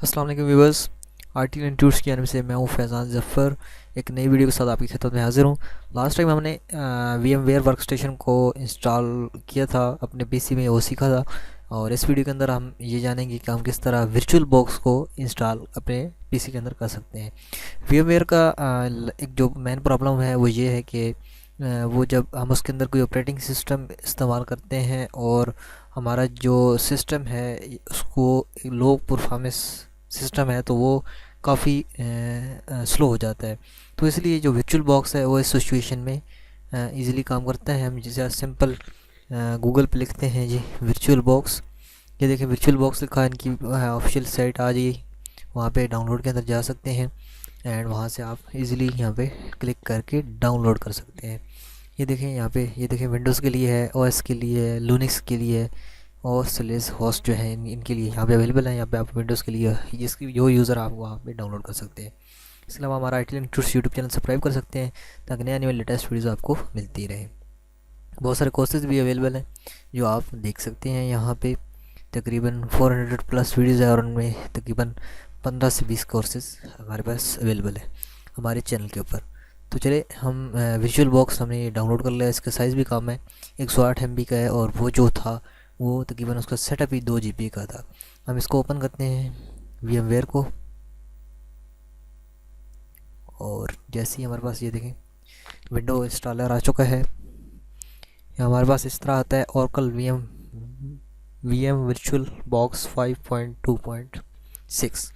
अस्सलाम वालेकुम viewers. RT and tours की जानब से मैं हूं फैज़ान ज़फ़र। एक नई वीडियो के साथ आपकी खिदमत में हाज़िर हूं। लास्ट टाइम हमने VMware वर्कस्टेशन को इंस्टॉल किया था, अपने पीसी में वो सीखा था। और इस वीडियो के अंदर हम ये जानेंगे कि हम किस तरह वर्चुअल बॉक्स को इंस्टॉल अपने पीसी के अंदर कर सकते हैं। VMware का एक जो मेन प्रॉब्लम है वो ये है कि वो जब हम उसके अंदर कोई ऑपरेटिंग सिस्टम इस्तेमाल करते हैं और हमारा जो सिस्टम है उसको लो परफॉर्मेंस सिस्टम है तो वो काफ़ी स्लो हो जाता है। तो इसलिए जो वर्चुअल बॉक्स है वो इस सिचुएशन में इजीली काम करता है। हम जैसे सिंपल गूगल पे लिखते हैं जी वर्चुअल बॉक्स, ये देखें वर्चुअल बॉक्स लिखा है, इनकी ऑफिशियल साइट आ जाएगी, वहाँ पे डाउनलोड के अंदर जा सकते हैं एंड वहाँ से आप इजीली यहाँ पे क्लिक करके डाउनलोड कर सकते हैं। ये देखें यहाँ पे, ये देखें विंडोज़ के लिए है, ओएस के लिए है, लूनिक्स के लिए है और सेलेस होस्ट जो है इनके लिए यहाँ पे अवेलेबल है। यहाँ पे आप विंडोज़ के लिए जिसकी जो यूज़र आप वहाँ पे डाउनलोड कर सकते हैं। इसके अलावा हमारा IT link tours YouTube channel subscribe कर सकते हैं ताकि नए आने वाली लेटेस्ट वीडियोज़ आपको मिलती रहे। बहुत सारे कोर्सेज भी अवेलेबल हैं जो आप देख सकते हैं। यहाँ पे तकरीबन 400 प्लस वीडियोज़ है और उनमें तकरीबन 15 से 20 कोर्सेज हमारे पास अवेलेबल है हमारे चैनल के ऊपर। तो चले हम विजुअल बॉक्स हमने ये डाउनलोड कर लिया। इसका साइज़ भी कम है, 108 MB का है और वो जो था वो तकरीबन उसका सेटअप ही 2 GB का था। हम इसको ओपन करते हैं VMware को और जैसे ही हमारे पास ये देखें विंडो इंस्टॉलर आ चुका है। ये हमारे पास इस तरह आता है Oracle VM वर्चुअल बॉक्स 5.2.6।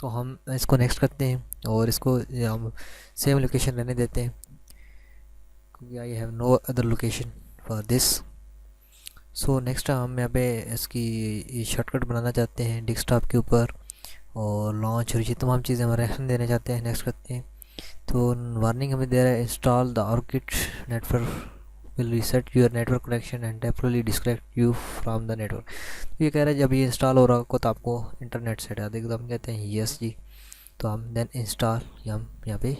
तो हम इसको नेक्स्ट करते हैं और इसको हम सेम लोकेशन रहने देते हैं क्योंकि I have no other location for this. So next हम यहाँ पे इसकी शॉर्टकट बनाना चाहते हैं डेस्कटॉप के ऊपर और लॉन्च और ये तमाम चीज़ें हमारे देना चाहते हैं। नेक्स्ट करते हैं तो वार्निंग हमें दे रहा है install the orchid network will reset your network connection and temporarily disconnect you from the network. तो ये कह रहा है जब ये इंस्टॉल हो रहा हो तो आपको इंटरनेट से हटा देगा। तो हम कहते हैं यस जी। तो हम देन इंस्टॉल हम यहाँ पे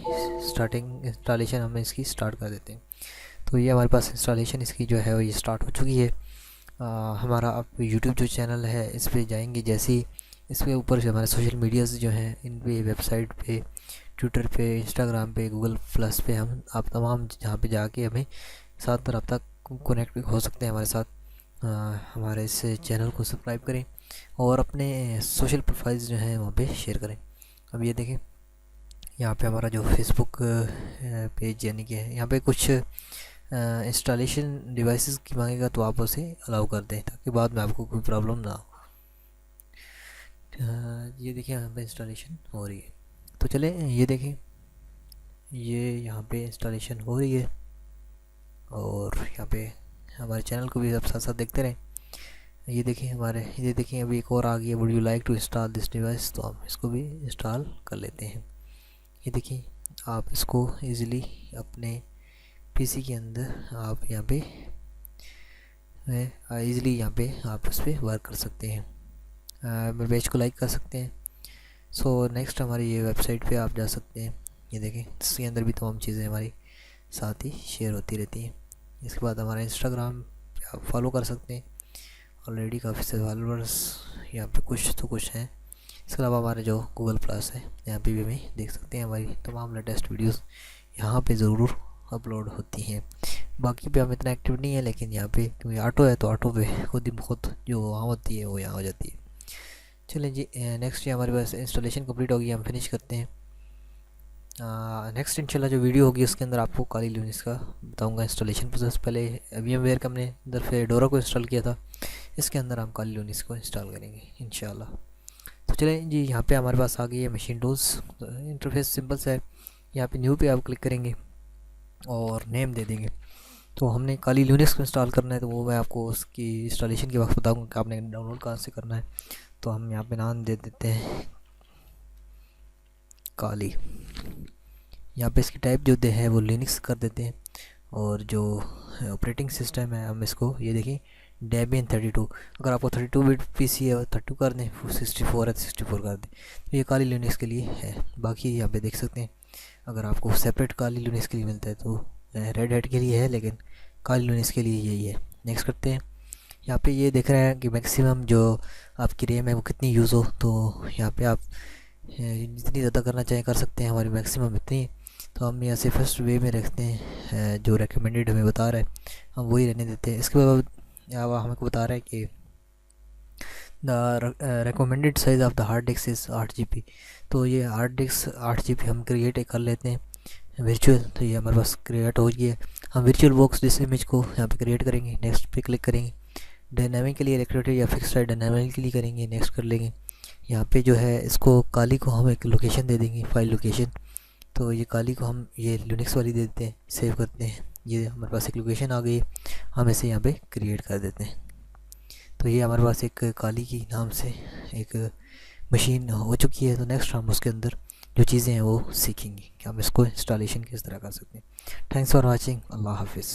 स्टार्टिंग इंस्टॉलेशन हम इसकी स्टार्ट कर देते हैं। तो ये हमारे पास इंस्टॉलेशन इसकी जो है वो ये स्टार्ट हो चुकी है। हमारा अब यूट्यूब जो चैनल है इस पर जाएंगे, जैसे ही इसके ऊपर जो हमारे सोशल मीडियाज़ जो हैं इन पे वेबसाइट पे, ट्विटर पे, इंस्टाग्राम पे, गूगल प्लस पे हम आप तमाम जहाँ पे जाके हमें साथ रब्ता कनेक्ट हो सकते हैं हमारे साथ। हमारे इस चैनल को सब्सक्राइब करें और अपने सोशल प्रोफाइल्स जो हैं वहाँ पे शेयर करें। अब ये देखें यहाँ पे हमारा जो फेसबुक पेज यानी कि यहाँ पे कुछ इंस्टॉलेशन डिवाइसेस की मांगेगा तो आप उसे अलाउ कर दें ताकि बाद में आपको कोई प्रॉब्लम ना हो। ये देखिए यहाँ पे इंस्टॉलेशन हो रही है। तो चले ये देखें ये यहाँ पे इंस्टॉलेशन हो रही है और यहाँ पे हमारे चैनल को भी आप साथ साथ देखते रहें। ये देखें ये देखें अभी एक और आ गई है, would you like to install this device. तो हम इसको भी इंस्टॉल कर लेते हैं। ये देखिए आप इसको इजीली अपने पीसी के अंदर आप यहाँ पे इजीली यहाँ पे आप उस पर वर्क कर सकते हैं। मेरे पेज को लाइक कर सकते हैं। सो नेक्स्ट हमारी ये वेबसाइट पे आप जा सकते हैं। ये देखें इसके अंदर भी तमाम चीज़ें हमारी साथ ही शेयर होती रहती हैं। इसके बाद हमारा इंस्टाग्राम पे आप फॉलो कर सकते हैं, ऑलरेडी काफ़ी से फॉलोअर्स यहाँ पे कुछ तो कुछ हैं। इसके अलावा हमारे जो गूगल प्लस है यहाँ पे भी हमें देख सकते हैं, हमारी तमाम लेटेस्ट वीडियोस यहाँ पे ज़रूर अपलोड होती हैं। बाकी पे हम इतना एक्टिव नहीं है, लेकिन यहाँ पे क्योंकि ऑटो है तो ऑटो पे खुद ही खुद जो वहाँ होती है वो यहाँ हो जाती है। चलें जी नेक्स्ट ये हमारे पास इंस्टॉलेशन कंप्लीट होगी, हम फिनिश करते हैं। नेक्स्ट इंशाल्लाह जो वीडियो होगी उसके अंदर आपको काली लिनक्स का बताऊंगा इंस्टॉलेशन प्रोसेस। पहले VMware का हमने इधर फेडोरा को इंस्टॉल किया था, इसके अंदर हम काली लिनक्स को इंस्टॉल करेंगे इंशाल्लाह। तो चलें जी यहाँ पे हमारे पास आ गई है मशीन टूल्स। इंटरफेस सिंपल सा है, यहाँ पे न्यू पे आप क्लिक करेंगे और नेम दे देंगे। तो हमने काली लिनक्स को इंस्टॉल करना है तो वो मैं आपको उसकी इंस्टॉलेशन के वक्त बताऊँगा कि आपने डाउनलोड कहाँ से करना है। तो हम यहाँ पे नाम दे देते हैं काली। यहाँ पे इसकी टाइप जो दे है वो लिनक्स कर देते हैं और जो ऑपरेटिंग सिस्टम है हम इसको ये देखिए डेबियन 32। अगर आपको 32 बिट पीसी है 32 कर दें, 64 है 64 कर दें। तो ये काली लिनक्स के लिए है। बाकी यहाँ पे देख सकते हैं अगर आपको सेपरेट काली लिनक्स के लिए मिलता है तो रेड हैट के लिए है, लेकिन काली लिनक्स के लिए यही है। नेक्स्ट करते हैं। यहाँ पे ये देख रहे हैं कि मैक्सिमम जो आपकी रैम है वो कितनी यूज़ हो। तो यहाँ पे आप जितनी ज़्यादा करना चाहें कर सकते हैं, हमारी मैक्सिमम इतनी है। तो हम यहाँ से फर्स्ट वे में रखते हैं, जो रेकमेंडेड हमें बता रहा है हम वही रहने देते हैं। इसके बाद अब हमको बता रहा है कि the recommended size of the hard disk is 8 GB। तो ये हार्ड डिस्क 8 GB हम क्रिएट कर लेते हैं वर्चुअल। तो ये हमारे पास क्रिएट हो गया है। हम वर्चुअल बॉक्स जिस इमेज को यहाँ पे क्रिएट करेंगे, नेक्स्ट पे क्लिक करेंगे। डायनामिकली इलेक्ट्रेटेड या फिक्स साइड डायनामिकली करेंगे, नेक्स्ट कर लेंगे। यहाँ पे जो है इसको काली को हम एक लोकेशन दे देंगे, फाइल लोकेशन। तो ये काली को हम ये लिनक्स वाली दे देते हैं, सेव करते हैं। ये हमारे पास एक लोकेशन आ गई, हम इसे यहाँ पे क्रिएट कर देते हैं। तो ये हमारे पास एक काली की नाम से एक मशीन हो चुकी है। तो नेक्स्ट हम उसके अंदर जो चीज़ें हैं वो सीखेंगे कि हम इसको इंस्टॉलेशन किस तरह कर सकते हैं। Thanks for watching. अल्लाह हाफिज़।